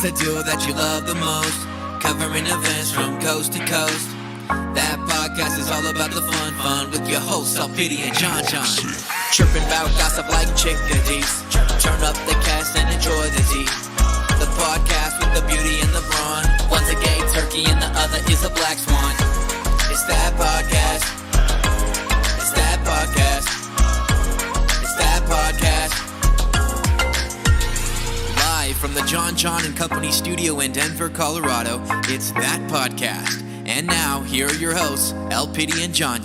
podcast, the duo that you love the most, covering events from coast to coast. That podcast is all about the fun with your hosts, Alpity and John. Chirping about gossip like chickadees. Turn up the cast and enjoy the tea. The podcast with the beauty and the brawn. One's a gay turkey and the other is a black swan. It's that podcast. It's that podcast. It's that podcast. Live from the John and Company studio in Denver, Colorado, it's That Podcast. And now, here are your hosts, Alpity and John.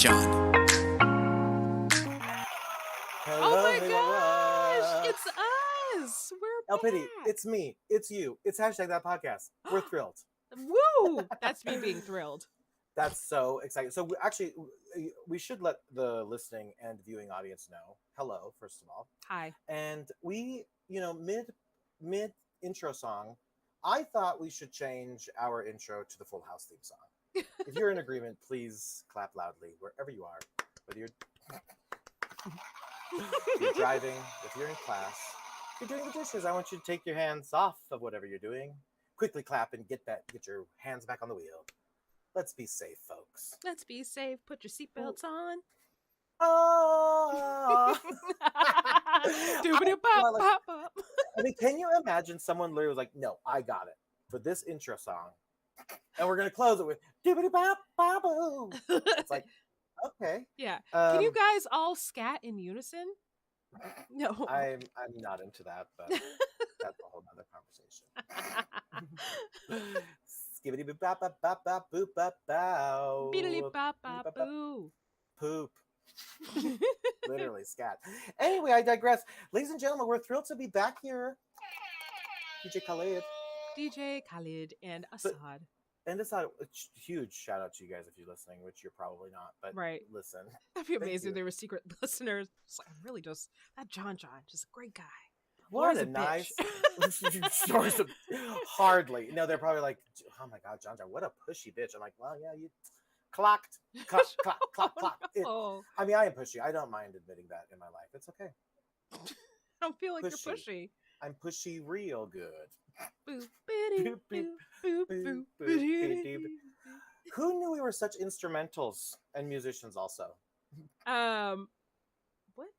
Oh my gosh, it's us. We're Alpity, back. it's me, it's you, it's hashtag That Podcast. We're thrilled. Woo! That's me being thrilled. That's so exciting. So we should let the listening and viewing audience know. Hello, first of all. Hi. And we, mid intro song, I thought we should change our intro to the Full House theme song. If you're in agreement, please clap loudly wherever you are. Whether you're driving, if you're in class, if you're doing the dishes, I want you to take your hands off of whatever you're doing. Quickly clap and get your hands back on the wheel. Let's be safe, folks. Let's be safe. Put your seatbelts on. Oh. Doobity-bop-bop-bop. I mean, can you imagine someone literally was like, no, I got it for this intro song. And we're going to close it with doobity-bop-bop-boo. It's like, okay. Yeah. Can you guys all scat in unison? No. I'm not into that, but that's a whole nother conversation. Skibbity-bop-bop-bop-bop-bow. Beedly-bop-bop-boo. Poop. Literally scat. Anyway, I digress. Ladies and gentlemen, we're thrilled to be back here. DJ Khaled. DJ Khaled and Assad. And it's a huge shout out to you guys if you're listening, which you're probably not, but right. Listen. That'd be Thank amazing you. if there were secret listeners. It's like, really just, that John, just a great guy. What Laura's a nice stories of hardly. No, they're probably like, oh my God, John, what a pushy bitch. I'm like, well, yeah, you clocked. Clock. Oh, I mean, I am pushy. I don't mind admitting that in my life. It's okay. I don't feel like Pushy. you're pushy. I'm pushy real good. Boop, bitty, Boop, boop, boop, boop, boop, boop, bitty. boop. Who knew we were such instrumentals and musicians also? What?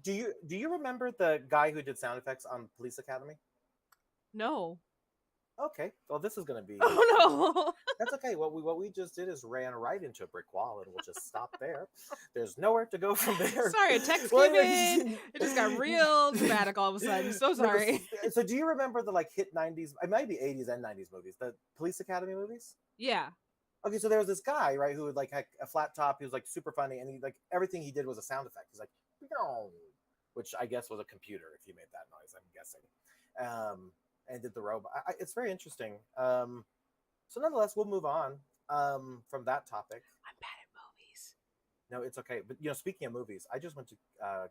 Do you remember the guy who did sound effects on Police Academy? No. Okay, well this is gonna be. Oh no. That's okay. What we just did is ran right into a brick wall, and we'll just stop there. There's nowhere to go from there. Sorry, a text came in. It just got real dramatic all of a sudden. So sorry. So do you remember the hit 90s? It might be 80s and 90s movies, the Police Academy movies? Yeah. Okay, so there was this guy, right, who would had a flat top. He was super funny, and he everything he did was a sound effect. He's like, "Meow," which I guess was a computer if he made that noise. I'm guessing. And did the robot. It's very interesting. So nonetheless, we'll move on from that topic. I'm bad at movies. No, it's okay. But speaking of movies, I just went to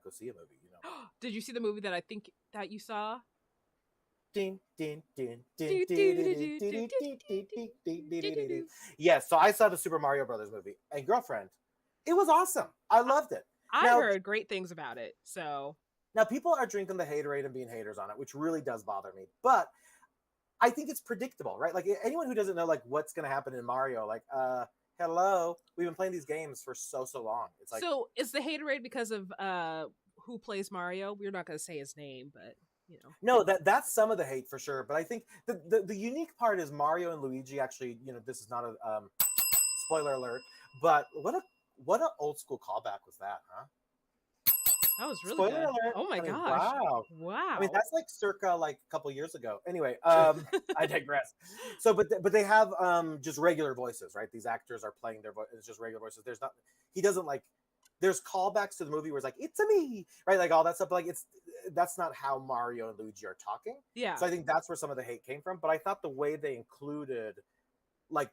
go see a movie. Did you see the movie that I think that you saw? Yes, so I saw the Super Mario Brothers movie. And girlfriend, it was awesome. I loved it. I heard great things about it. So now people are drinking the haterade and being haters on it, which really does bother me. But I think it's predictable, right? Like anyone who doesn't know what's going to happen in Mario, hello, we've been playing these games for so long. It's like, so is the haterade because of who plays Mario? We're not going to say his name, but no, that's some of the hate for sure. But I think the unique part is Mario and Luigi actually. This is not a spoiler alert, but what a old school callback was that, huh? That was really Spoiler good. alert. Oh my I mean, gosh! Wow. I mean, that's circa a couple years ago. Anyway, I digress. So, but they have just regular voices, right? These actors are playing their voice. It's just regular voices. He doesn't there's callbacks to the movie where it's it's a me, right? All that stuff. But that's not how Mario and Luigi are talking. Yeah. So I think that's where some of the hate came from. But I thought the way they included,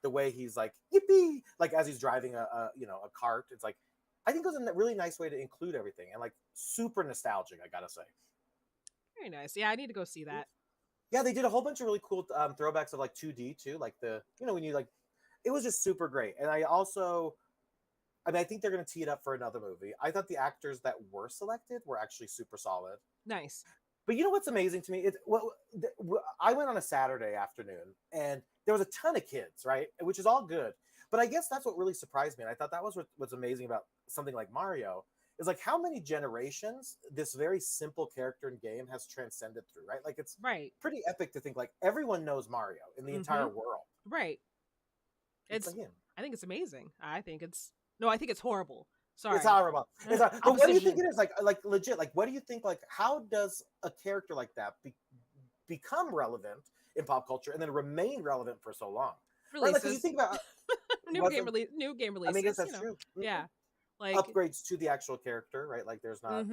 the way he's yippee, as he's driving a cart, it's I think it was a really nice way to include everything and super nostalgic, I gotta say. Very nice. Yeah, I need to go see that. Yeah, they did a whole bunch of really cool throwbacks of 2D too, when you it was just super great. And I think they're gonna tee it up for another movie. I thought the actors that were selected were actually super solid. Nice. But you know what's amazing to me? I went on a Saturday afternoon, and there was a ton of kids, right? Which is all good. But I guess that's what really surprised me. And I thought that was what's amazing about something like Mario is like how many generations this very simple character and game has transcended through, right? Like it's Right. pretty epic to think like everyone knows Mario in the entire world. Right. It's like him. I think it's amazing. I think it's horrible. Sorry. It's horrible. It's but what do you think it is? Like legit, like what do you think, like how does a character like that become relevant in pop culture and then remain relevant for so long? Right? Like you think about new game releases. I mean, I guess that's true. Yeah. Like upgrades to the actual character, right? Like there's not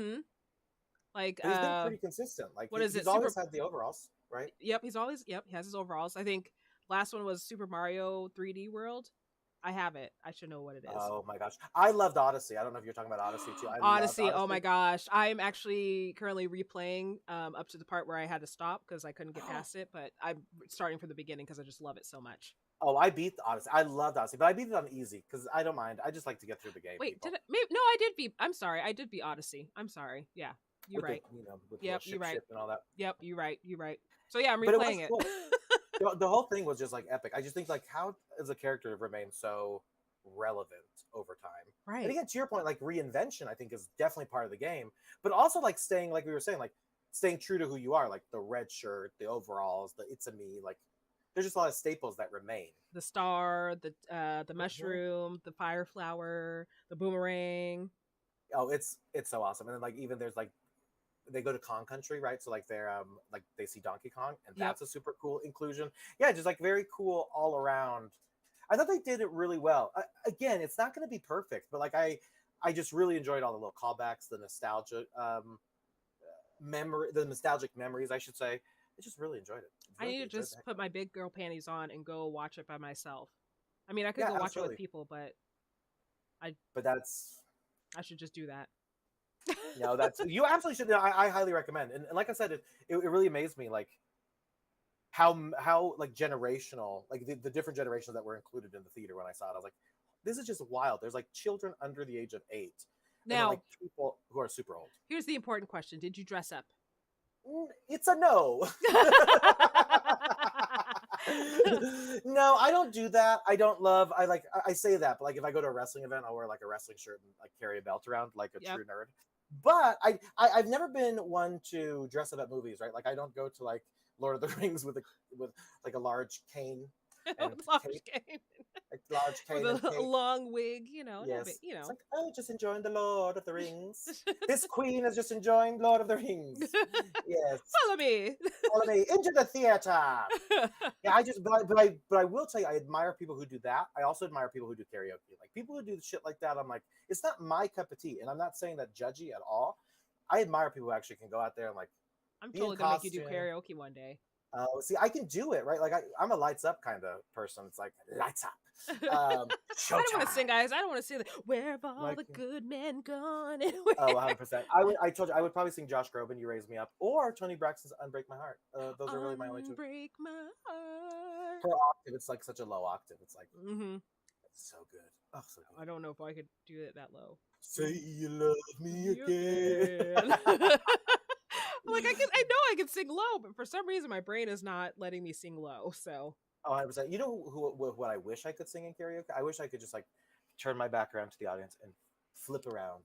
like he's been pretty consistent. Like he's always had the overalls, right? Yep, he has his overalls. I think last one was Super Mario 3D World. I have it. I should know what it is. Oh my gosh. I loved Odyssey. I don't know if you're talking about Odyssey too. Odyssey. Oh my gosh. I'm actually currently replaying up to the part where I had to stop because I couldn't get past it, but I'm starting from the beginning because I just love it so much. Oh, I beat Odyssey. I loved Odyssey, but I beat it on easy because I don't mind. I just like to get through the game. Wait, did it? No, I did beat. I'm sorry. I did beat Odyssey. I'm sorry. Yeah, you're right. With yep, you're right. And all that. Yep, you're right. You're right. So yeah, I'm replaying it. Cool. The whole thing was just like epic. I just think like how does a character remain so relevant over time? Right. And again, to your point, like reinvention, I think is definitely part of the game, but also like staying, like we were saying, like staying true to who you are, like the red shirt, the overalls, the it's a me, like. There's just a lot of staples that remain. The star, the mushroom, the fire flower, the boomerang. Oh, it's so awesome. And then like even there's like they go to Kong Country, right? So like they're like they see Donkey Kong, and that's a super cool inclusion. Yeah, just like very cool all around. I thought they did it really well. Again, it's not going to be perfect, but like I just really enjoyed all the little callbacks, the nostalgia the nostalgic memories, I should say. I just really enjoyed it. I need to just put my big girl panties on and go watch it by myself. I mean, I could go watch it with people, but I should just do that. No, that's you absolutely should. I highly recommend. And like I said, it really amazed me, like how like generational, like the different generations that were included in the theater when I saw it. I was like, this is just wild. There's like children under the age of 8. Now, like people who are super old. Here's the important question: did you dress up? It's a no. No, I don't do that. I don't love. I say that, but like if I go to a wrestling event, I'll wear like a wrestling shirt and like carry a belt around like a true nerd. But I've never been one to dress up at movies, right? Like I don't go to like Lord of the Rings with like a large cane. Large cane. Large cane with a long wig, you know. Yes. Bit, you know. It's like, oh, just enjoying the Lord of the Rings. This queen is just enjoying Lord of the Rings. Yes. Follow me into the theater. Yeah, but I will tell you, I admire people who do that. I also admire people who do karaoke. Like people who do shit like that, I'm like, it's not my cup of tea. And I'm not saying that judgy at all. I admire people who actually can go out there and like. I'm totally gonna make you do karaoke one day. See, I can do it, right? Like I'm a lights up kind of person. It's like lights up. I don't want to sing, guys. I don't want to sing. Where have all the good men gone? Oh, 100%. I told you I would probably sing Josh Groban, "You Raise Me Up," or Toni Braxton's "Unbreak My Heart." Those are really my only two. Unbreak my heart. Per octave, it's like such a low octave. It's like it's so good. Oh, so good. I don't know if I could do it that low. Say you love me again. Like I know I can sing low, but for some reason my brain is not letting me sing low. So. Oh, 100%. You know what I wish I could sing in karaoke? I wish I could just like turn my back around to the audience and flip around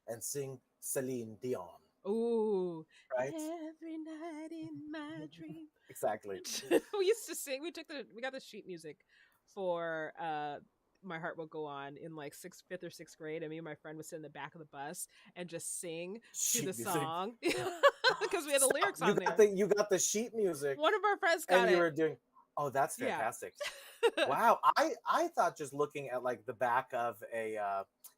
and sing Celine Dion. Ooh, right? Every night in my dream. Exactly. We used to sing. We got the sheet music for My Heart Will Go On in like 5th or 6th grade, and me and my friend would sit in the back of the bus and just sing to the song because we had the lyrics on there. You got the sheet music. One of our friends got it. And you were doing. Oh, that's fantastic! Yeah. Wow, I thought just looking at like the back of a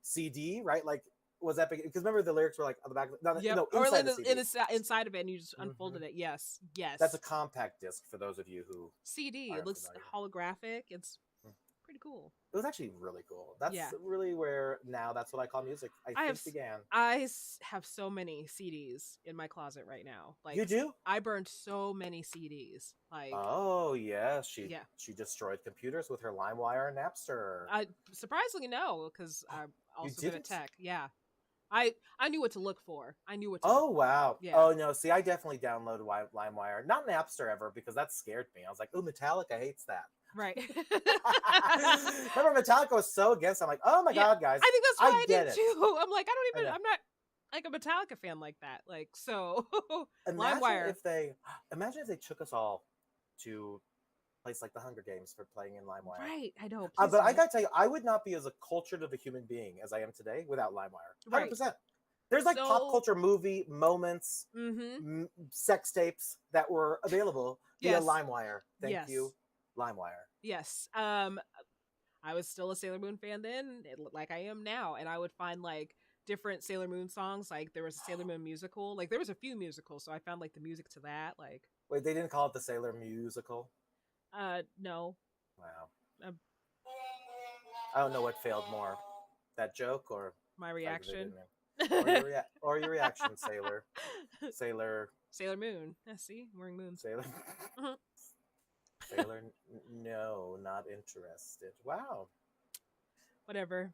CD, right? Like was epic because remember the lyrics were like on the back. No, or inside of it, and you just unfolded it. Yes. That's a compact disc for those of you who CD. It looks holographic. It's pretty cool. It was actually really cool. That's really where now that's what I call music. I think began. I have so many CDs in my closet right now. Like you do? I burned so many CDs. Like oh yeah, she destroyed computers with her LimeWire and Napster. Surprisingly no, because I'm also good at tech. Yeah, I knew what to look for. I knew what to Oh look for. wow. Yeah. Oh no. See, I definitely downloaded LimeWire. Not Napster ever because that scared me. I was like, oh, Metallica hates that. Right. Remember, Metallica was so against. I'm like, oh my Yeah, god, guys. I think that's why I get did it. too. I'm like, I know. I'm not like a Metallica fan like that. Like, so Imagine LimeWire. if they took us all to a place like the Hunger Games for playing in LimeWire. Right, I know. But I gotta tell you, I would not be as cultured of a human being as I am today without LimeWire. 100%. Right. There's like So- pop culture movie moments, Mm-hmm. sex tapes that were available via Yes. LimeWire. Thank Yes. you, LimeWire. Yes. I was still a Sailor Moon fan then, like I am now, and I would find like different Sailor Moon songs. Like there was a Sailor Moon musical. Like there was a few musicals, so I found like the music to that. Like, Wait, they didn't call it the Sailor Musical? no. Wow. Um, I don't know what failed more, that joke or My the fact that they reaction. didn't- or your reaction, Sailor Sailor Moon. Yeah, see, I'm wearing moons. Sailor. Mhm. Sailor, no, not interested. Wow. Whatever.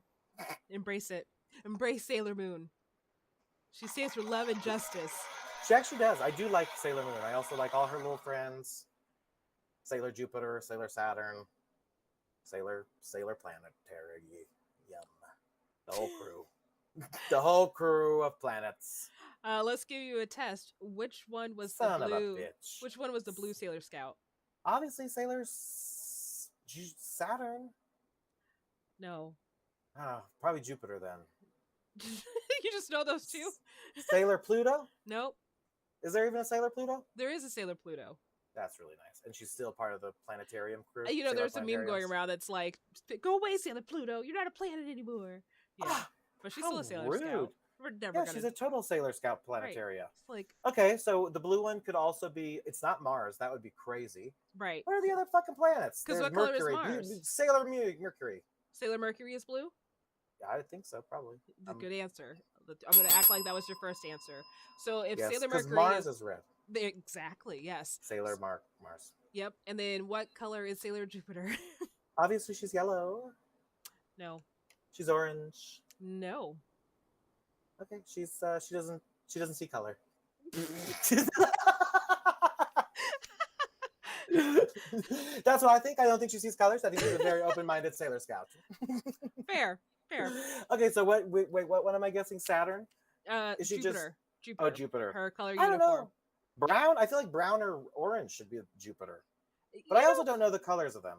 Embrace it. Embrace Sailor Moon. She stands for love and justice. She actually does. I do like Sailor Moon. I also like all her little friends. Sailor Jupiter, Sailor Saturn, Sailor Planetary. Yum. The whole crew. The whole crew of planets. Let's give you a test. Which one was Son the of a blue? bitch. Which one was the blue Sailor Scout? Obviously, Saturn. No. Probably Jupiter then. You just know those two? Sailor Pluto? Nope. Is there even a Sailor Pluto? There is a Sailor Pluto. That's really nice. And she's still part of the planetarium crew. You know, Sailor there's a meme going Planetariums. around that's like, "Go away, Sailor Pluto. You're not a planet anymore." Yeah, Ah, but she's how still a Sailor rude. Scout. We're never Yeah, gonna. she's a total Sailor Scout Planetaria. It's like Okay, so the blue one could also be. It's not Mars. That would be crazy. right. What are the other fucking planets? 'Cause There's what color is Mercury. Mars? Sailor Mercury. Sailor Mercury is blue. Yeah, I think so. Probably. Good answer. I'm gonna act like that was your first answer. So if Yes, Sailor because Mercury Mars is red. exactly, yes. Sailor Mars. Yep. And then what color is Sailor Jupiter? Obviously, she's yellow. No. She's orange. No. Okay, she doesn't see color. That's what I think. I don't think she sees colors. I think she's a very open-minded Sailor Scout. Fair. Fair. Okay, so what? Wait, what am I guessing? Saturn? Is she just- Jupiter. Jupiter. Oh, Jupiter. Her color I don't uniform. know. Brown? I feel like brown or orange should be Jupiter, but I also don't know the colors of them,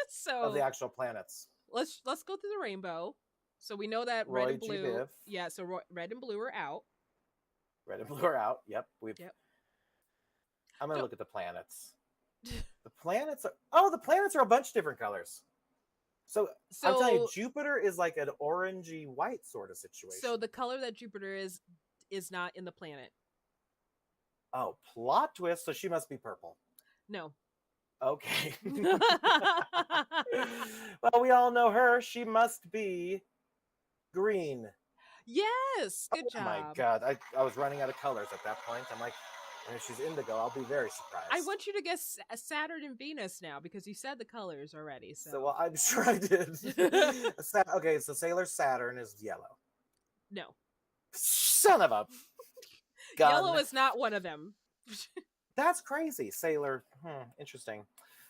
So of the actual planets. let's go through the rainbow. So we know that Roy red and G. blue. Biv. Yeah. So red and blue are out. Red and blue are out. Yep. Yep. I'm gonna So- look at the planets. The planets are the planets are a bunch of different colors. So, So I'm telling you, Jupiter is like an orangey white sort of situation. so the color that Jupiter is not in the planet. Oh, plot twist. So she must be purple. No. Okay. Well, we all know her. She must be green. Yes. Good job. Oh my god. I was running out of colors at that point. I'm like, and if she's indigo, I'll be very surprised. I want you to guess Saturn and Venus now because you said the colors already. So, well, I'm sure I did. Okay, so Sailor Saturn is yellow. No. Son of a gun. Yellow is not one of them. That's crazy. Sailor. Interesting.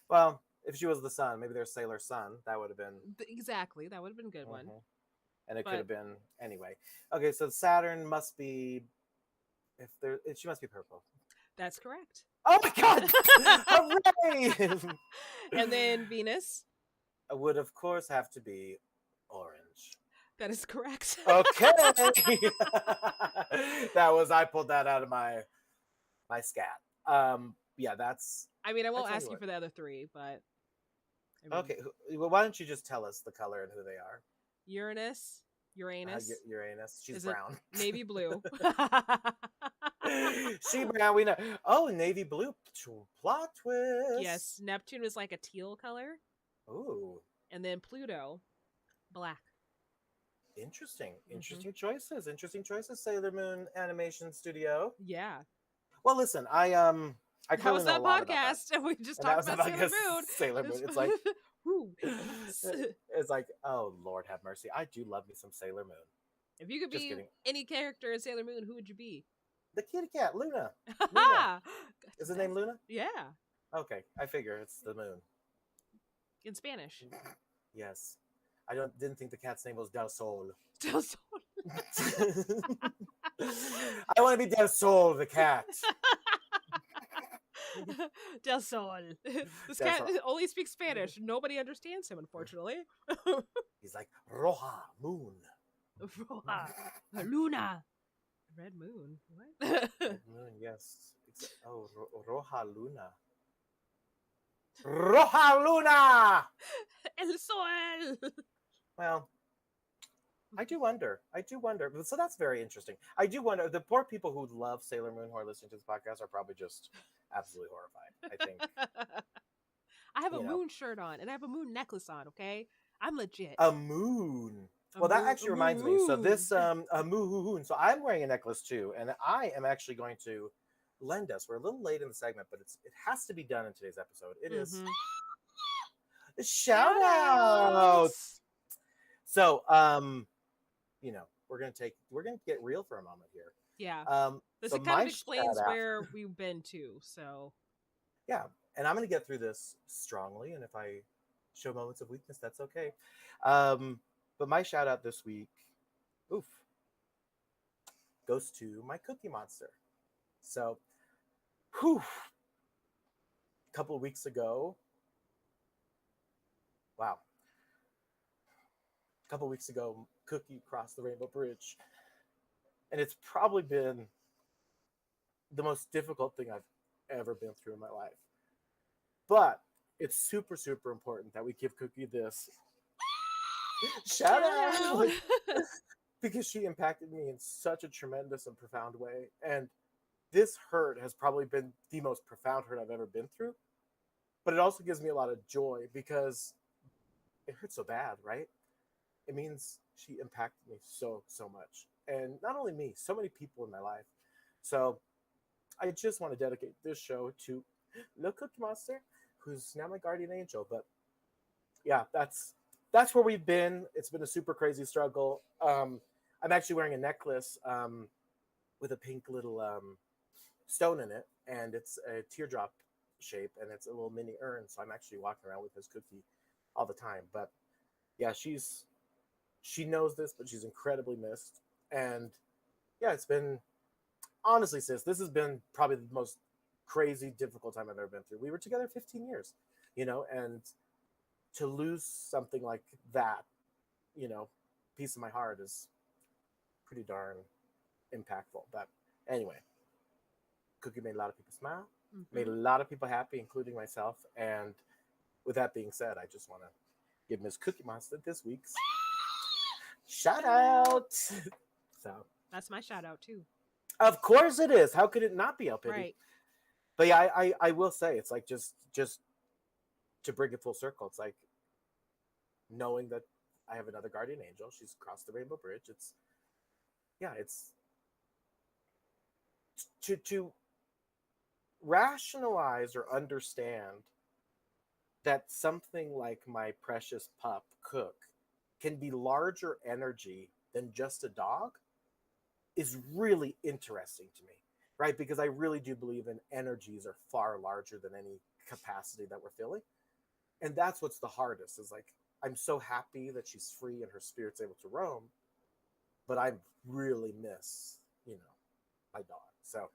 Well, if she was the sun, maybe there's Sailor Sun. That would have been. Exactly. That would have been a good one. Mhm. And it But- could have been anyway. Okay, so Saturn must be. She must be purple. That's correct. Oh my god! Hooray! And then Venus. Would of course have to be orange. That is correct. Okay. I pulled that out of my scat. Yeah, that's I mean, I won't tell you ask you what. for the other three, but I mean, okay. Well, why don't you just tell us the color and who they are? Uranus, Uranus, Uranus. She's Is it brown. navy blue. She brown. We know. Oh, navy blue. Plot twist. Yes, Neptune is like a teal color, Ooh, and then Pluto, black. interesting. Mm-hmm. Interesting choices. Interesting choices. Sailor Moon Animation Studio. Yeah. Well, listen. I How clearly was know that a lot about podcast? And we just And that talked was about about, Sailor I Moon. guess, Sailor Moon. It's like Woo. it's like, oh Lord have mercy. I do love me some Sailor Moon. If you could Just be kidding. any character in Sailor Moon, who would you be? The kitty cat, Luna. Luna. Ha! Is his name Luna? Yeah, Okay, I figure it's the moon. in Spanish. Yes. I didn't think the cat's name was Del Sol. Del Sol. I want to be Del Sol, the cat. Del Sol. This Del cat Sol. only speaks Spanish. Nobody understands him, unfortunately. He's like Roja, moon. Roja. Luna. Red Moon. What? Red moon, yes. Oh, Roja Luna. Roja Luna! El Sol. Well, I do wonder. So that's very interesting. I do wonder. The poor people who love Sailor Moon who are listening to this podcast are probably just absolutely horrified, I think. I have a You know. moon shirt on and I have a moon necklace on, okay? I'm legit. A moon. A Well, that moon- actually a reminds me. So moon. this a moon. So I'm wearing a necklace too, and I am actually going to lend us. We're a little late in the segment, but it has to be done in today's episode. It is Mhm. a shout out. So you know, we're gonna get real for a moment here. Yeah. This So kind my of explains shout-out- where we've been to. So Yeah, and I'm gonna get through this strongly, and if I show moments of weakness, that's okay. But my shout out this week, goes to my Cookie Monster. So, a couple of weeks ago, Cookie crossed the Rainbow Bridge, and it's probably been the most difficult thing I've ever been through in my life. But it's super, super important that we give Cookie this shout out because she impacted me in such a tremendous and profound way. And this hurt has probably been the most profound hurt I've ever been through. But it also gives me a lot of joy because it hurts so bad, right? It means she impacted me so, so much. And not only me, so many people in my life. So I just want to dedicate this show to Little Cookie Monster, who's now my guardian angel. But yeah, that's where we've been. It's been a super crazy struggle. I'm actually wearing a necklace with a pink little stone in it, and it's a teardrop shape, and it's a little mini urn. So I'm actually walking around with this Cookie all the time. But yeah, she knows this, but she's incredibly missed. And yeah, it's been, honestly, sis, this has been probably the most crazy, difficult time I've ever been through. We were together 15 years, and to lose something like that, piece of my heart is pretty darn impactful. But anyway, Cookie made a lot of people smile, made a lot of people happy, including myself. And with that being said, I just want to give Miss Cookie Monster this week's shout out. So that's my shout out too. Of course it is. How could it not be, Elpity? Right. But yeah, I will say, it's like just to bring it full circle, it's like knowing that I have another guardian angel. She's crossed the Rainbow Bridge. It's to rationalize or understand that something like my precious pup Cook can be larger energy than just a dog is really interesting to me, right? Because I really do believe in energies are far larger than any capacity that we're feeling. And that's what's the hardest, is like, I'm so happy that she's free and her spirit's able to roam, but I really miss, my dog. So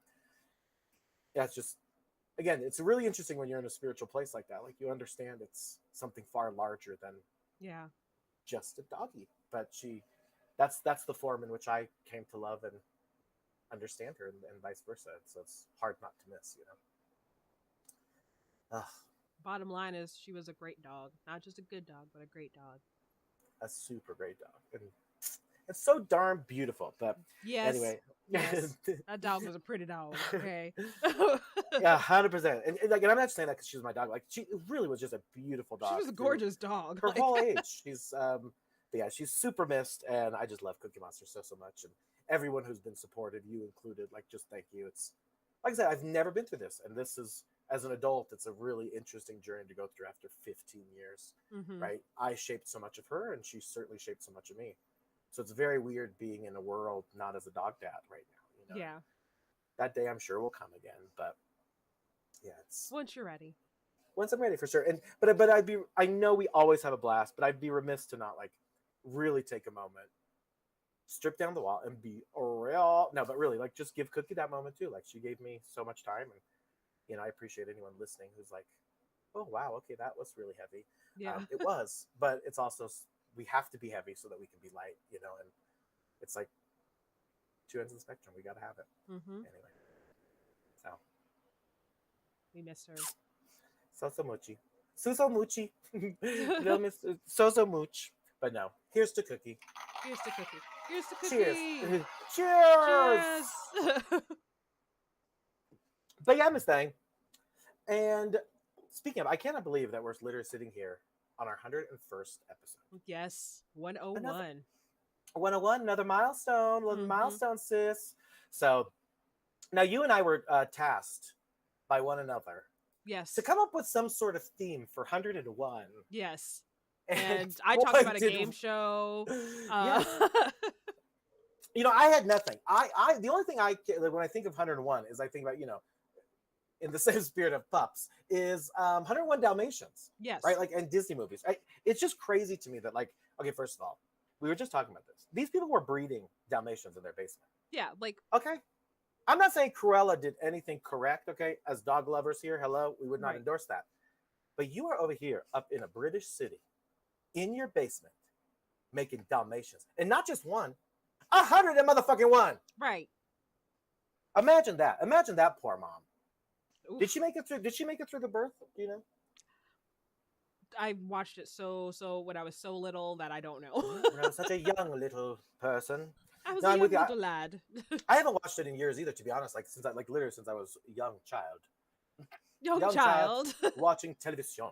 yeah, it's just, again, it's really interesting when you're in a spiritual place like that. Like, you understand it's something far larger than just a doggy. But that's the form in which I came to love and understand her, and vice versa. So it's hard not to miss, Bottom line is, she was a great dog. Not just a good dog, but a great dog. A super great dog. And it's so darn beautiful. But yes, anyway. yes. That dog was a pretty dog. Okay. Yeah, 100%. And like, and I'm not saying that because she was my dog. Like, she really was just a beautiful dog. She was a gorgeous dog. Her whole age. She's but yeah, she's super missed, and I just love Cookie Monster so much. And everyone who's been supportive, you included, like, just thank you. It's, like I said, I've never been through this, and this is, as an adult, it's a really interesting journey to go through after 15 years, right? I shaped so much of her, and she certainly shaped so much of me. So it's very weird being in a world not as a dog dad right now. You know? Yeah. That day I'm sure will come again, but yeah, it's Once you're ready. once I'm ready for sure. And but I know we always have a blast, but I'd be remiss to not like really take a moment, strip down the wall, and be real. No, but really, like, just give Cookie that moment too. Like, she gave me so much time, and you know, I appreciate anyone listening who's like, oh wow, okay, that was really heavy. Yeah. It was, but it's also, we have to be heavy so that we can be light, you know. And it's like two ends of the spectrum. We got to have it anyway. So We missed her. so muchy, so muchy, little Miss so much. But no, here's to Cookie. Here's to Cookie. Here's to Cookie. Cheers. Cheers. Cheers. But yeah, Miss Thang. And speaking of, I cannot believe that we're literally sitting here on our 101st episode. Yes, 101. 101, another milestone, milestone, sis. So now you and I were tasked by one another Yes. to come up with some sort of theme for 101. Yes. And I talked about a game show. Yeah. You know, I had nothing. I the only thing I like, when I think of 101 is I think about, you know, in the same spirit of pups, is 101 Dalmatians. Yes. Right? Like, and Disney movies. It's just crazy to me that, like, okay, first of all, we were just talking about this. These people were breeding Dalmatians in their basement. Yeah, like, Okay. I'm not saying Cruella did anything correct, okay? As dog lovers here, hello, we would not Right. endorse that. But you are over here up in a British city, in your basement, making Dalmatians. And not just one, 100 and motherfucking one. right. Imagine that. Imagine that poor mom. Oof. Did she make it through? Did she make it through the birth? Do you know? I watched it so when I was so little that I don't know. When I was such a young little person. I was No, a I'm young with you. little lad. I haven't watched it in years either, to be honest. Like, since I literally since I was a young child. Young Young child. Watching television.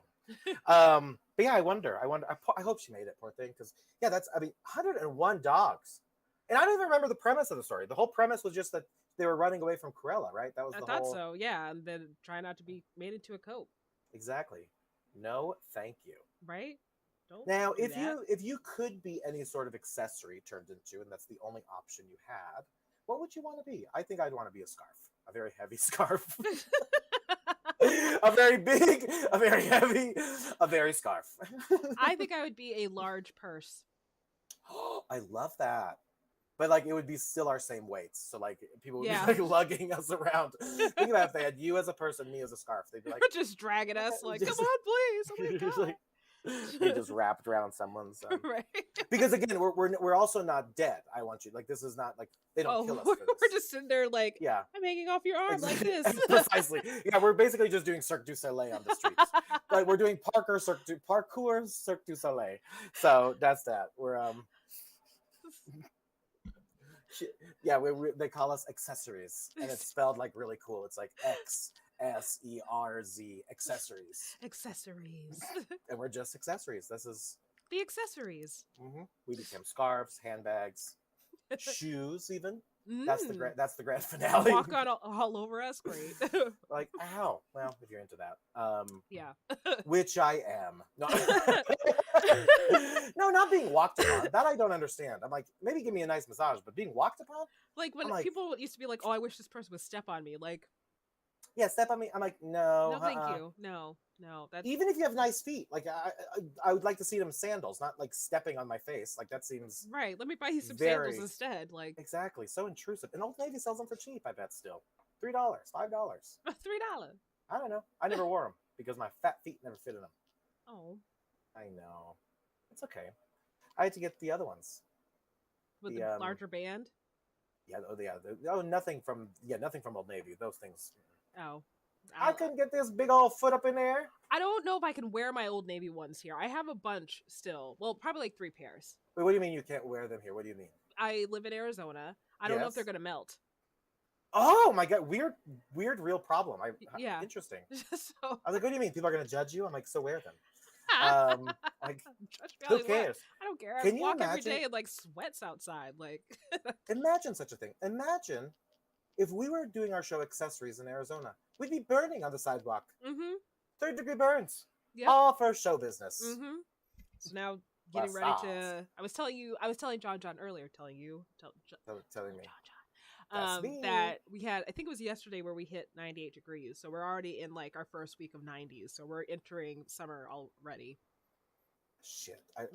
But yeah, I wonder. I hope she made it, poor thing, because yeah, that's, I mean, 101 dogs, and I don't even remember the premise of the story. The whole premise was just that they were running away from Cruella, right? That was I the thought whole. so, yeah. And then try not to be made into a coat, Exactly. No, thank you. right? Don't Now, do if you could be any sort of accessory turned into, and that's the only option you had, what would you want to be? I think I'd want to be a scarf, a very heavy scarf. A very big, a very heavy, a very scarf. I think I would be a large purse. I love that. But like, it would be still our same weights. So like, people would Yeah. be like lugging us around. Think about if they had you as a person, me as a scarf. They'd be like, Just dragging us like, Just- come on, please. Oh my just God. like, you just wrapped around someone's. Right. Because again, we're also not dead. I want you, like, this is not like they don't Oh, kill us. we're For this. just sitting there like, Yeah. I'm hanging off your arm like this. Precisely. Yeah, we're basically just doing Cirque du Soleil on the streets. Like, we're doing parkour Cirque du Soleil. So that's that. We're yeah, they call us accessories, and it's spelled like really cool. It's like XSERZ, accessories, Accessories. and we're just accessories. This is The accessories. we became scarves, handbags, shoes, even. That's the Mm. that's the grand finale. Walk on all over us. Great. Like, ow. Well, if you're into that, Yeah. which I am. No, no, not being walked upon. That I don't understand. I'm like, maybe give me a nice massage, but being walked upon? Like when I'm like- people used to be like, "Oh, I wish this person would step on me." Like, Yeah, step on me. I'm like, no, no, thank uh-uh. you. No. That's Even if you have nice feet, like I would like to see them sandals, not like stepping on my face. Like, that seems right. Let me buy you some very- sandals instead. Like exactly so intrusive. And Old Navy sells them for cheap. I bet still $3, $5. $3. I don't know. I never wore them because my fat feet never fit in them. Oh, I know. It's okay. I had to get the other ones. with The, the larger band. Yeah, nothing from Old Navy. Those things. Oh, I couldn't get this big old foot up in there. I don't know if I can wear my Old Navy ones here. I have a bunch still. Well, probably like 3 pairs. Wait, what do you mean you can't wear them here? What do you mean? I live in Arizona. I don't know if Yes. they're gonna melt. Oh my god, weird, real problem. Yeah. Interesting. So I was like, what do you mean? People are gonna judge you? I'm like, so wear them. Like, judge me all who you want. cares? I don't care. I Can you walk every imagine- day in like sweats outside. Like, Imagine such a thing. Imagine if we were doing our show Accessories in Arizona. We'd be burning on the sidewalk. mm-hmm. 3rd-degree burns. Yep. All for show business. Mm-hmm. So now getting ready Sauce. to. I was telling John earlier. Telling you. Telling me. John. That's me. That we had, I think it was yesterday where we hit 98 degrees. So we're already in like our first week of 90s. So we're entering summer already. Shit, I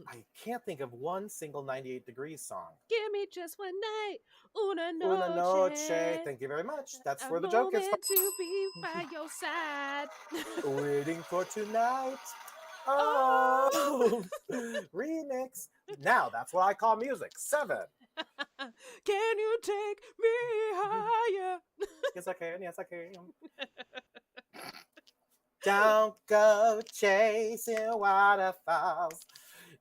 can't think of one single 98 degrees song. Give me just one night, una Una noche. noche. Thank you very much. That's A where the joke is. moment to be by your side. Waiting for tonight. Oh, remix. Now that's what I call music. 7. Can you take me higher? Yes, I can. Yes, I can. Don't go chasing waterfalls.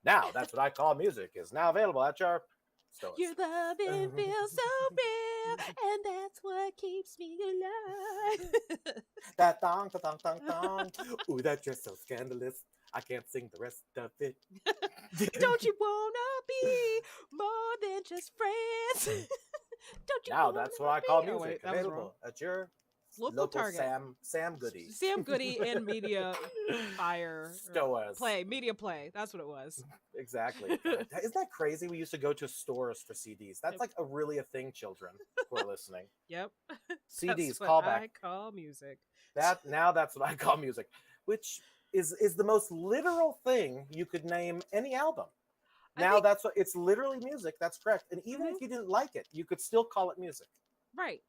Now that's what I call music is now available at your stores. Your loving feels so real, and that's what keeps me alive. That thong, thong, thong, thong. Ooh, that dress so scandalous. I can't sing the rest of it. Don't you wanna be more than just friends? Don't you Now wanna that's what I call be- Oh, music wait, that was wrong. available at your Local Target. Sam Goody. Sam Goody and Media Fire. Stores. Media Play. That's what it was. Exactly. God, isn't that crazy? We used to go to stores for CDs. That's like really a thing, children who are listening. Yep. CDs, That's what callback. I call music. That's what I call music, which is the most literal thing you could name any album. Now that's what it's literally music. That's correct. And even if you didn't like it, you could still call it music. Right.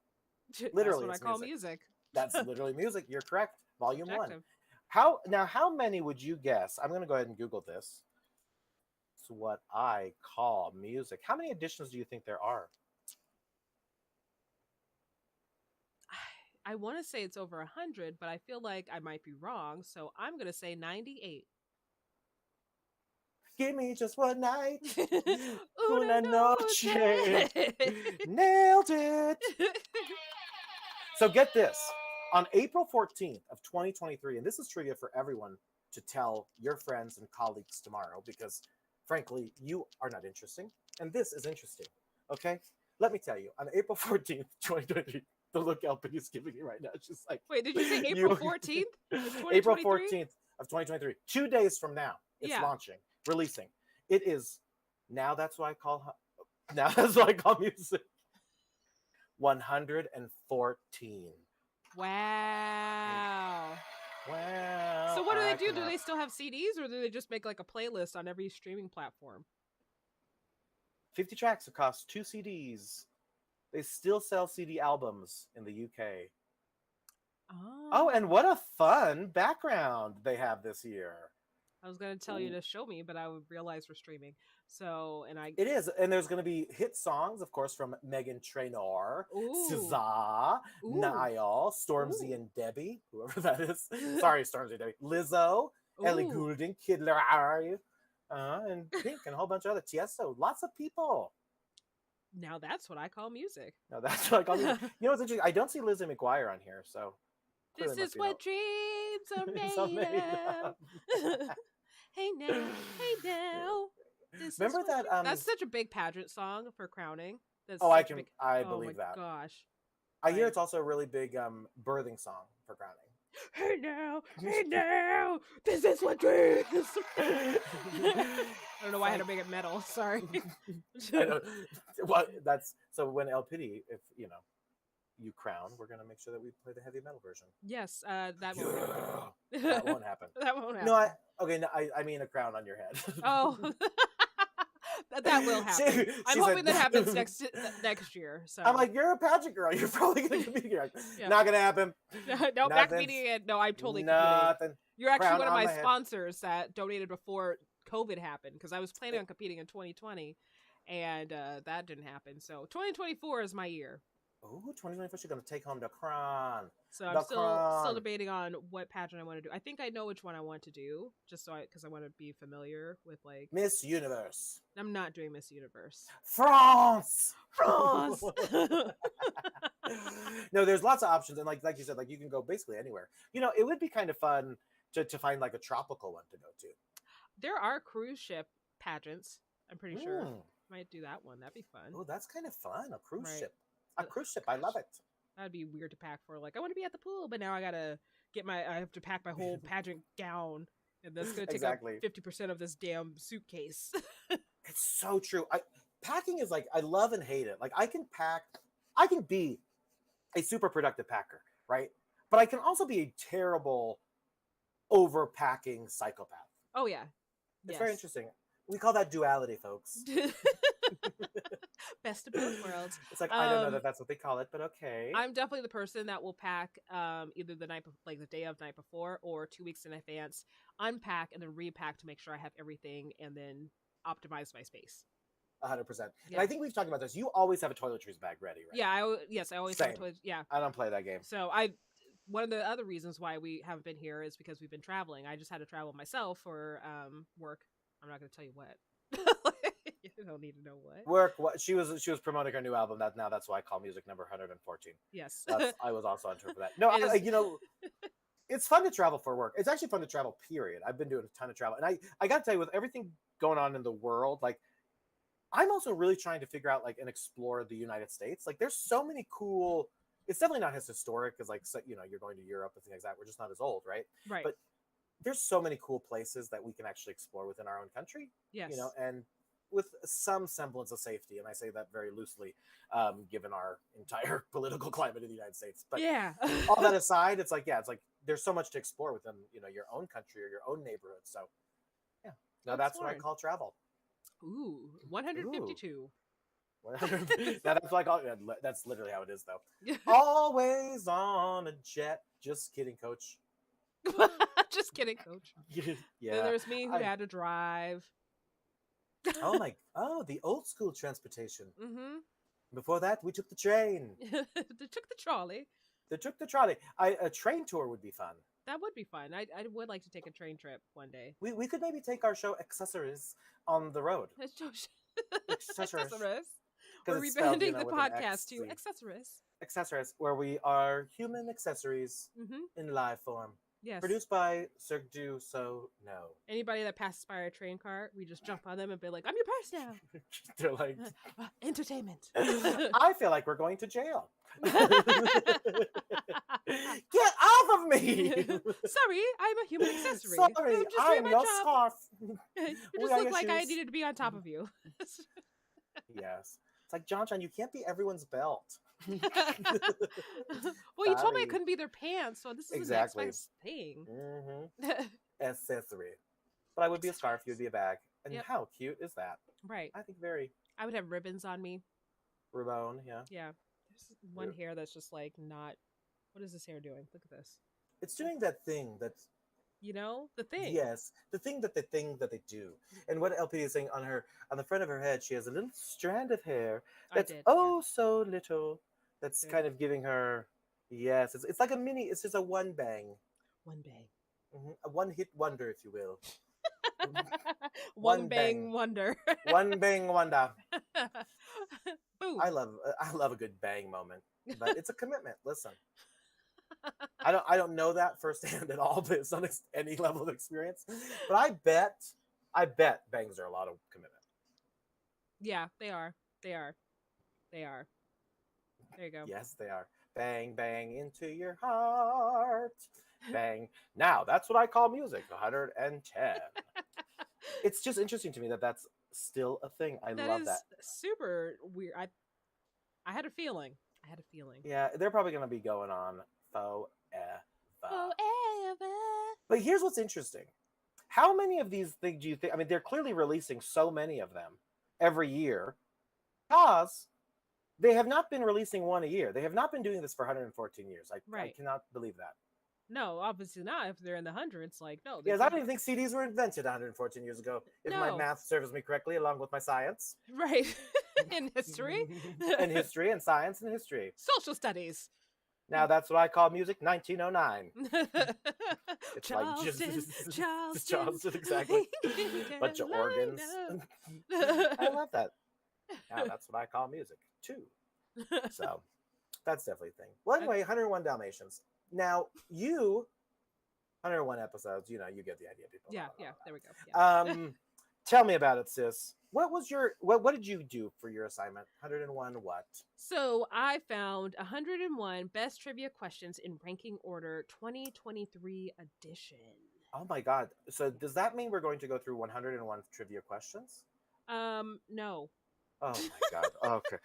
Literally, That's what I call music. That's literally music. You're correct. Volume 1. Objective. How many would you guess? I'm going to go ahead and Google this. It's what I call music. How many editions do you think there are? I want to say it's over 100, but I feel like I might be wrong. So I'm going to say 98. Give me just one night. Una Una noche. Nailed it. So get this. On April 14th of 2023, and this is trivia for everyone to tell your friends and colleagues tomorrow, because frankly, you are not interesting, and this is interesting. Okay? Let me tell you, on April 14th, 2023, the look LP is giving me right now, it's just like... Wait, did you say April 14th? April 14th of 2023. 2 days from now, it's launching, releasing. It is, now that's what I call music. 114. Wow. Wow. So what do they do? Do they still have CDs, or do they just make like a playlist on every streaming platform? 50 tracks. It costs 2 CDs. They still sell CD albums in the UK. Oh, and what a fun background they have this year. I was going to tell you to show me, but I would realize we're streaming. So, It is, and there's going to be hit songs, of course, from Meghan Trainor, SZA, Niall, Stormzy and Debbie, whoever that is. Sorry, Stormzy and Debbie. Lizzo, Ellie Goulding, Kid Laroi, and Pink, and a whole bunch of other Tiesto. Lots of people. Now that's what I call music. No, that's what I call music. You know what's interesting? I don't see Lizzie McGuire on here, so. This is what dreams are made of. Hey now. Remember that? That's such a big pageant song for crowning. That's I oh believe that. Gosh. I hear it's also a really big birthing song for crowning. Hey now, this is what dreams. I don't know why I had to make it metal. Sorry. I know. Well, that's so when El Pity, if you crown, we're gonna make sure that we play the heavy metal version. Yes, that won't happen. That won't happen. That won't happen. No, I mean a crown on your head. Oh. That will happen. I'm hoping that happens next year. So I'm like, you're a pageant girl. You're probably gonna compete here. Not gonna happen. No, back competing. No, I'm totally competing. You're actually one of my sponsors that donated before COVID happened, because I was planning on competing in 2020, and that didn't happen. So 2024 is my year. Oh, 2024, you're gonna take home the crown. So I'm still debating on what pageant I want to do. I think I know which one I want to do, just because I want to be familiar with like Miss Universe. I'm not doing Miss Universe. France. No, there's lots of options, and like you said, like you can go basically anywhere. It would be kind of fun to find like a tropical one to go to. There are cruise ship pageants. I'm pretty sure. Might do that one. That'd be fun. Oh, that's kind of fun. A cruise ship. A cruise ship. I love it. That'd be weird to pack for. Like, I want to be at the pool, but now I have to pack my whole pageant gown And that's going to take Exactly. up 50% of this damn suitcase. It's so true. Packing is like, I love and hate it. Like I can be a super productive packer, right? But I can also be a terrible overpacking psychopath. Oh, yeah. It's very interesting. We call that duality, folks. Best of both worlds. It's like, I don't know that that's what they call it, but okay. I'm definitely the person that will pack either the day of night before or 2 weeks in advance, unpack and then repack to make sure I have everything and then optimize my space. 100%. Yeah. And I think we've talked about this. You always have a toiletries bag ready, right? Yeah, I always have a toilet. Yeah. I don't play that game. So one of the other reasons why we haven't been here is because we've been traveling. I just had to travel myself for work. I'm not going to tell you what. You don't need to know what. Work. What she was promoting her new album. That's why I call music number 114. Yes. I was also on tour for that. No, it's fun to travel for work. It's actually fun to travel. Period. I've been doing a ton of travel, and I got to tell you, with everything going on in the world, like I'm also really trying to figure out and explore the United States. Like there's so many cool. It's definitely not as historic as you're going to Europe and things like that. We're just not as old, right? Right. But there's so many cool places that we can actually explore within our own country. Yes. And with some semblance of safety, and I say that very loosely, given our entire political climate in the United States. But yeah. all that aside, it's like there's so much to explore within your own country or your own neighborhood. So yeah, no, that's what I call travel. Ooh, 152. Now that's literally how it is, though. Always on a jet. Just kidding, coach. Just kidding, coach. Yeah. Then there's me who had to drive. Oh, the old school transportation. Mm-hmm. Before that, we took the train. They took the trolley. A train tour would be fun. That would be fun. I would like to take a train trip one day. We could maybe take our show Accessories on the road. Accessories. We're spelled, rebranding the podcast to Accessories. Accessories, where we are human accessories in live form. Yes. Produced by Cirque du So No. Anybody that passes by our train car, we just jump on them and be like, I'm your purse now. They're like, entertainment. I feel like we're going to jail. Get off of me! Sorry, I'm a human accessory. Sorry, I'm your scarf. You just look like I needed to be on top of you. Yes. It's like, John, you can't be everyone's belt. Well, you told me it couldn't be their pants, so this is an expensive thing. Accessory. But I would be a scarf, you would be a bag. And how cute is that? Right. I think very. I would have ribbons on me. Ribbon, yeah. Yeah. There's one hair that's just like not. What is this hair doing? Look at this. It's doing that thing that's. The thing. Yes, the thing that they do. And what LP is saying, on the front of her head, she has a little strand of hair that's so little. That's kind of giving her, yes, it's like a mini. It's just a one bang. One bang. A one hit wonder, if you will. One bang wonder. One bang wonder. Boom. I love a good bang moment, but it's a commitment. Listen. I don't know that firsthand at all, based on any level of experience. But I bet bangs are a lot of commitment. Yeah, they are. There you go. Yes, they are. Bang, bang into your heart. Bang. Now, that's what I call music. 110. It's just interesting to me that that's still a thing. I love that. Super weird. I had a feeling. Yeah, they're probably going to be going on forever. But here's what's interesting. How many of these things do you think? I mean, they're clearly releasing so many of them every year because they have not been releasing one a year. They have not been doing this for 114 years. I cannot believe that. No, obviously not. If they're in the hundreds, no. Yes, I don't even think CDs were invented 114 years ago, if my math serves me correctly, along with my science. Right. In history. And history and science and history. Social studies. Now that's what I call music 1909. It's Charleston, Charleston, exactly. Bunch of organs. I love that. Now that's what I call music, too. So that's definitely a thing. Well, anyway, 101 Dalmatians. Now, 101 episodes, you get the idea, people. Yeah, there we go. Yeah. Tell me about it, sis. What did you do for your assignment? 101 what? So I found 101 best trivia questions in ranking order 2023 edition. Oh my god! So does that mean we're going to go through 101 trivia questions? No. Oh my god! Okay,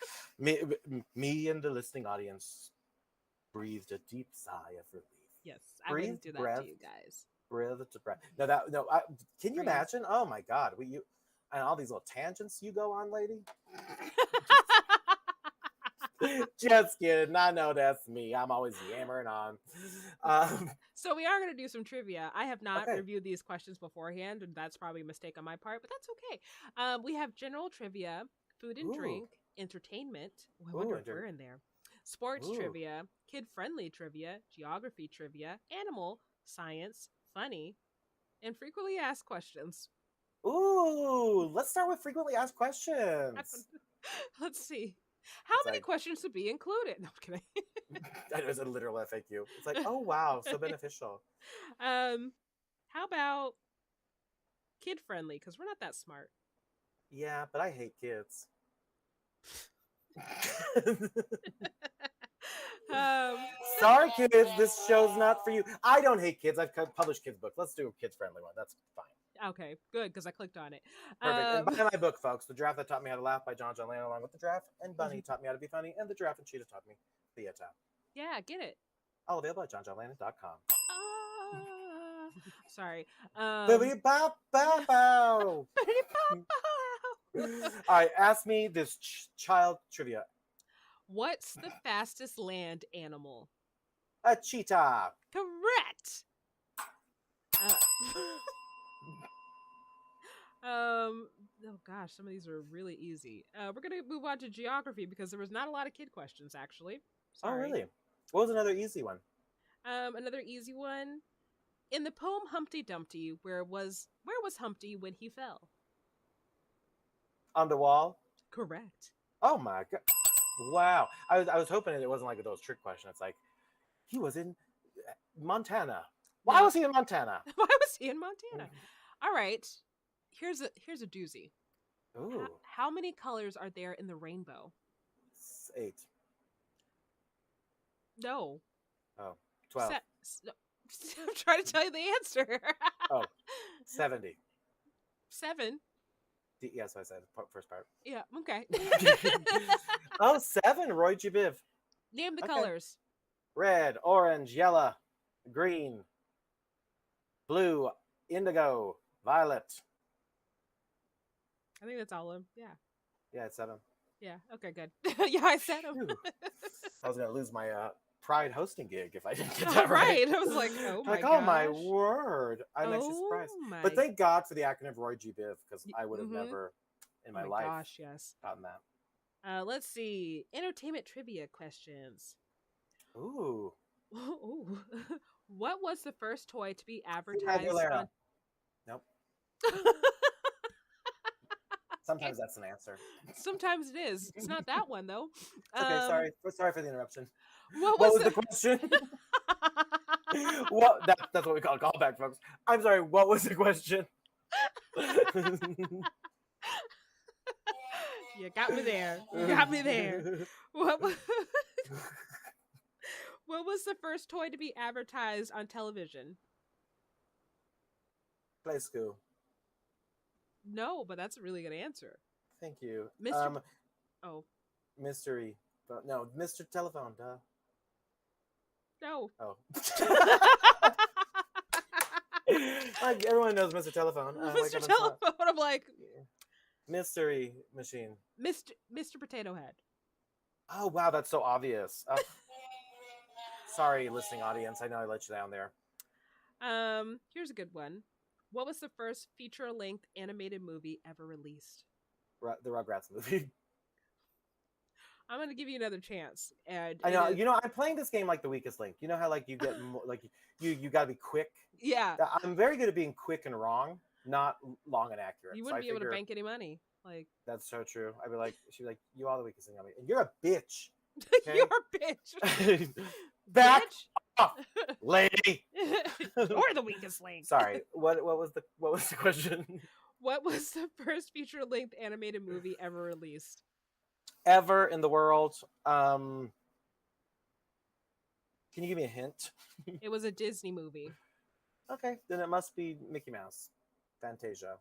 me and the listening audience breathed a deep sigh of relief. Yes, I Breathe, wouldn't do that breath, to you guys. breathe to breath. No, that no. Can you Breathe. imagine? Oh my god! You and all these little tangents you go on, lady. Just kidding. I know that's me. I'm always yammering on. So we are going to do some trivia. I have not Okay. reviewed these questions beforehand, and that's probably a mistake on my part, but that's okay. We have general trivia, food and Ooh. drink, entertainment. Oh, I Ooh, wonder if we're in there. Sports Ooh. trivia, kid-friendly trivia, geography trivia, animal, science, funny, and frequently asked questions. Ooh, let's start with frequently asked questions. Let's see. How It's many like- questions should be included? No, I'm kidding. That is a literal FAQ. It's like, oh wow, so beneficial. How about kid-friendly? Because we're not that smart. Yeah, but I hate kids. Sorry, kids. This show's not for you. I don't hate kids. I've published kids' books. Let's do a kids-friendly one. That's fine. Okay, good, because I clicked on it. Perfect. And buy my book, folks. The Giraffe That Taught Me How to Laugh by John Lane, along with The Giraffe and Bunny Taught Me How to Be Funny, and The Giraffe and Cheetah Taught Me Theater. Yeah, get it. All available at johnjohnlannon.com. Sorry. Bow. All right, ask me this child trivia. What's the fastest land animal? A cheetah. Correct. Oh gosh, some of these are really easy. We're gonna move on to geography because there was not a lot of kid questions actually. Sorry. Oh, really? What was another easy one? Another easy one. In the poem Humpty Dumpty, where was Humpty when he fell? On the wall? Correct. Oh my god. Wow. I was hoping it wasn't like those trick questions. It's like he was in Montana. Why No. was he in Montana? Why was he in Montana? All right. Here's a doozy. Ooh. How many colors are there in the rainbow? 8. No. Oh. 12. No. I'm trying to tell you the answer. Oh. 70. 7. Yes, I said first part. Yeah. Okay. Oh, 7. Roy G. Biv. Name the Okay. colors. Red, orange, yellow, green, blue, indigo, violet. I think that's all of them. Yeah. Yeah, it's 7. Yeah. Okay. Good. Yeah, I said them. Phew. I was gonna lose my Pride hosting gig if I didn't get All that right. right. I was like, oh my Like, gosh. oh my word! I'm actually surprised. my But thank God for the acronym Roy G. Biv, because I would have Mhm. never in oh my life gosh, yes. gotten that. Let's see. Entertainment trivia questions. Ooh, Ooh. What was the first toy to be advertised Aguilera. on? Nope. Sometimes that's an answer. Sometimes it is. It's not that one though. Okay, sorry for the interruption. What What was was the question? That's what we call a callback, folks. I'm sorry. What was the question? You got me there. You got me there. What was, what was the first toy to be advertised on television? Play school. No, but that's a really good answer. Thank you. Mr. Oh, Mystery. No, Mr. Telephone. Duh. no. Oh. Like everyone knows Mr. Telephone. Mr. Wake Up and Smile. Telephone. I'm like, Mystery Machine. Mr. Potato Head. Oh wow, that's so obvious. Sorry, listening audience. I know I let you down there. Here's a good one. What was the first feature-length animated movie ever released? The Rugrats movie. I'm gonna give you another chance. And I know. it is- You know, I'm playing this game like the weakest link. You know how like you get like you got to be quick. yeah, I'm very good at being quick and wrong, not long and accurate. you So wouldn't I be able to figure bank any money. Like That's so true. I'd be like, she'd be like, you are the weakest link on me, and you're a bitch. Okay. you're a bitch. Back Bitch. off, lady. You're the weakest link. Sorry. What was the question? What was the first feature-length animated movie ever released? Ever in the world? Can you give me a hint? It was a Disney movie. Okay, then it must be Mickey Mouse, Fantasia.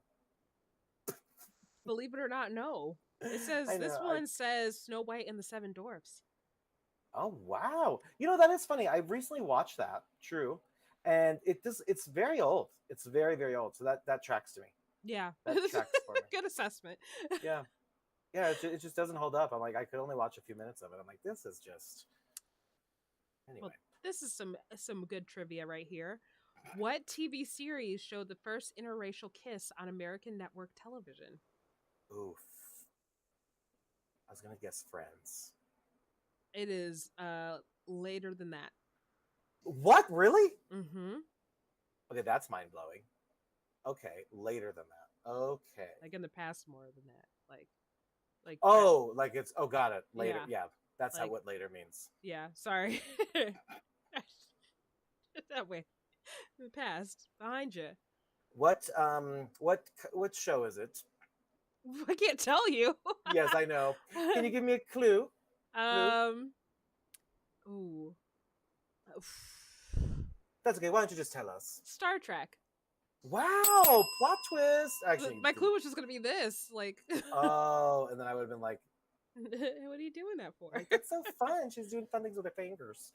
Believe it or not, no. It says I this know. one says Snow White and the Seven Dwarfs. Oh wow! You know that is funny. I recently watched that. True, and it's very old. It's very very old. So that tracks to me. Yeah. That tracks for me. Good assessment. Yeah, yeah. It just doesn't hold up. I'm like, I could only watch a few minutes of it. I'm like, this is just. Anyway, Well, this is some good trivia right here. What TV series showed the first interracial kiss on American network television? oof. I was gonna guess Friends. It is later than that. What really? Mm-hmm. Okay, that's mind blowing. Okay, later than that. Okay. Like in the past more than that. Like Oh, like it's got it. Later. Yeah. Yeah, that's Like- what later means. yeah, sorry. That way. In the past. Behind you. What show is it? I can't tell you. Yes, I know. Can you give me a clue? Ooh. That's okay. Why don't you just tell us? Star Trek. Wow, plot twist. Actually, My clue was just gonna be this. Like, Oh, and then I would have been like, what are you doing that for? like, that's so fun. She's doing fun things with her fingers.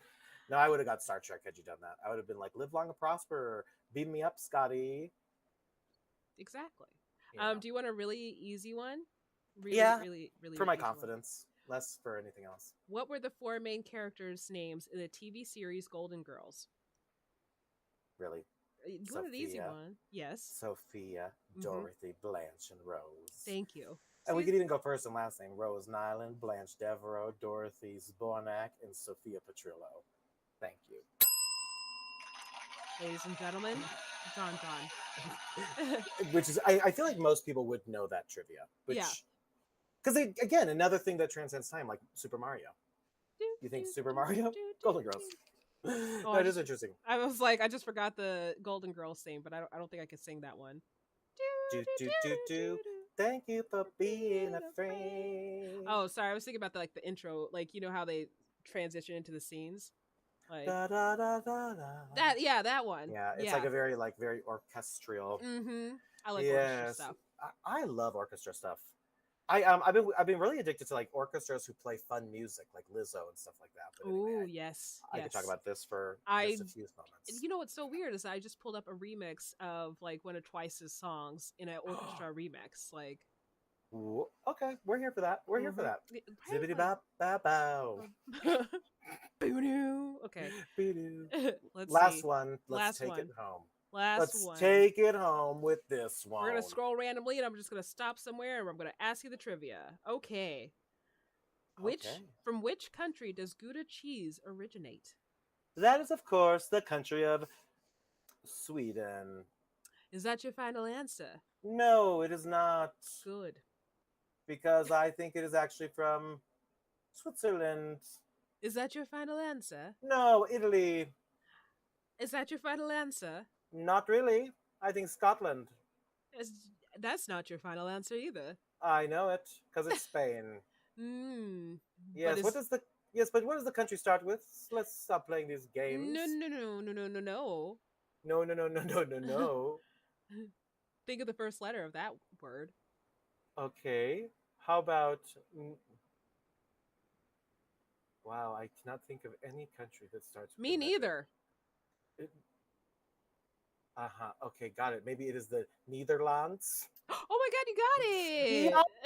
No, I would have got Star Trek had you done that. I would have been like, live long and prosper. Beam me up, Scotty. Exactly. You know, Do you want a really easy one? Really, Yeah, really, really. for my easy one. confidence, less for anything else. What were the four main characters' names in the TV series Golden Girls? Really. You want an easy Sophia. one? Yes. Sophia, Mhm. Dorothy, Blanche, and Rose. Thank you. And we See? could even go first and last name. Rose Nyland, Blanche Devereaux, Dorothy Zbornak, and Sophia Petrillo. Thank you. Ladies and gentlemen, John. Which is, I feel like most people would know that trivia. Which, Yeah. Because, again, another thing that transcends time, like Super Mario. You think Super Mario? Golden Girls. I That is just- interesting. I was like, I just forgot the Golden Girls thing, but I don't think I could sing that one. Do. Thank you for being a friend. Oh, sorry. I was thinking about the intro, like you know how they transition into the scenes, like Da, da, da, da, da. that. Yeah, that one. Yeah, it's like a very orchestral. Mm-hmm. I like orchestra Yes, stuff. I love orchestra stuff. I've been really addicted to like orchestras who play fun music, like Lizzo and stuff like that. But anyway, Oh yes, I yes. could talk about this for I- just a few moments. You know what's so weird is I just pulled up a remix of like one of Twice's songs in an orchestra remix. Like, Ooh, okay, we're here for that. We're here for that. Right, Zibbity like- bop bop bow. Boo-doo. Okay, Boo-doo. let's Last see. one. Let's Last take one. it home. Last Let's one. take it home with this one. We're gonna scroll randomly, and I'm just gonna stop somewhere, and I'm gonna ask you the trivia. Okay. Okay. From which country does Gouda cheese originate? That is, of course, the country of Sweden. Is that your final answer? No, it is not, Good. because I think it is actually from Switzerland. Is that your final answer? No, Italy. Is that your final answer? Not really. I think Scotland. That's not your final answer either. I know it because it's Spain. Mm. Yes. What does the but what does the country start with? Let's stop playing these games. No. No. No. Think of the first letter of that word. Okay. How about? Wow, I cannot think of any country that starts with Me a letter. neither. Okay, got it. Maybe it is the Netherlands. Oh my god, you got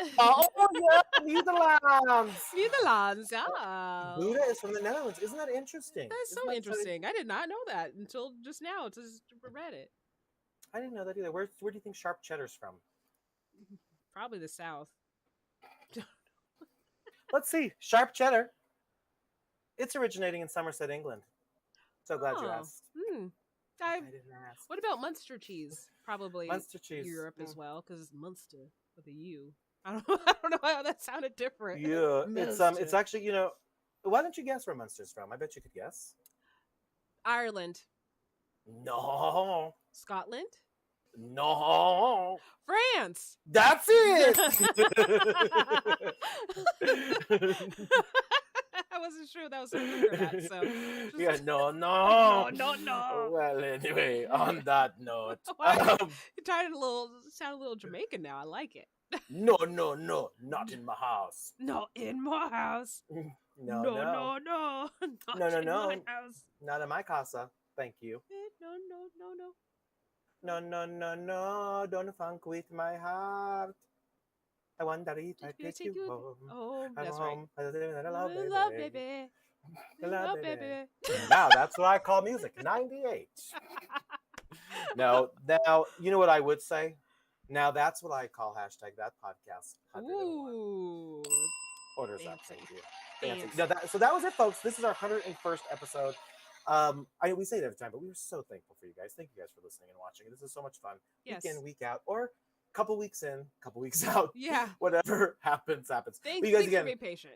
it! Oh yeah, Netherlands. Netherlands, yeah. Buddha is from the Netherlands. Isn't that interesting? That's Isn't so that interesting. I did not know that until just now. Just read it. I didn't know that either. Where do you think sharp cheddar's from? Probably the South. Let's see. Sharp cheddar. It's originating in Somerset, England. So glad you Oh, asked. I, I didn't ask. what about Munster cheese? Probably Munster cheese. Europe as Mm. well, because it's Munster with a U. I don't know how that sounded different. Yeah, it's Munster. actually, why don't you guess where Munster's from? I bet you could guess. Ireland, No. Scotland, No. France. That's it. I wasn't was true. That was so good for that. So Yeah, no. no. Well, anyway, on that note, Why? um, You sound a little Jamaican now. I like it. no, not in my house. Not in my house. No, No, no, no. Not No, in no. my house. Not in my casa. Thank you. No, no, no, no. No, don't funk with my heart. I wonder if I Did I take you home. Oh, I'm that's right. home. Love, Love, baby. baby. Love, Love, baby. baby. Now that's what I call music. 98. No, now you know what I would say. Now that's what I call hashtag that podcast. 101. Ooh. Orders up. Fancy. Thank you. Fancy. Fancy. No, so that was it, folks. This is our 101st episode. We say it every time, but we are so thankful for you guys. Thank you guys for listening and watching. This is so much fun. Yes. Week in, week out, or couple weeks in, couple weeks out. Yeah. Whatever happens. Thanks, But you guys thanks for again. being patient.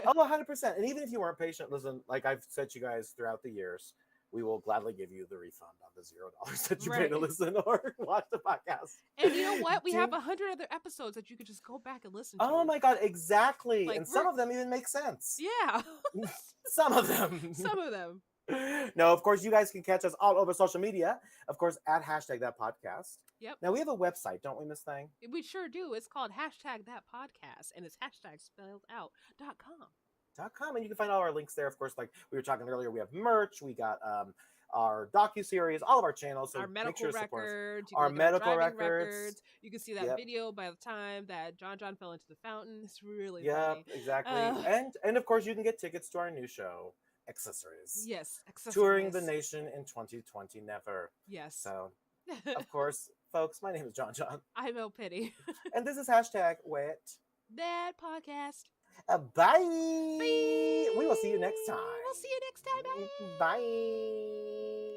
Oh, 100%. And even if you weren't patient, listen, like I've said to you guys throughout the years, we will gladly give you the refund on the $0 that you pay to Right. listen or watch the podcast. And you know what? We have Dude. 100 other episodes that you could just go back and listen to. Oh my God, exactly. Like, and some we're- of them even make sense. Yeah. Some of them. Some of them. No, of course, you guys can catch us all over social media. Of course, at hashtag that podcast. Yep. Now we have a website, don't we, Miss Thang? We sure do. It's called hashtag that podcast, and it's hashtag spelled out .com. .com, and you can find all our links there. Of course, like we were talking earlier, we have merch, we got our docu-series, all of our channels. So Our make medical sure to support us. records. Our can look at medical driving records. You can see that Yep. video by the time that John fell into the fountain. It's really Yep, funny. exactly. And of course, you can get tickets to our new show, Accessories. Yes. Touring the accessories. nation in 2020 never. Yes. So, of course, folks, my name is John, I'm El Pity. and this is hashtag wet. That podcast. Bye. Bye. We will see you next time. We'll see you next time. Bye. Bye.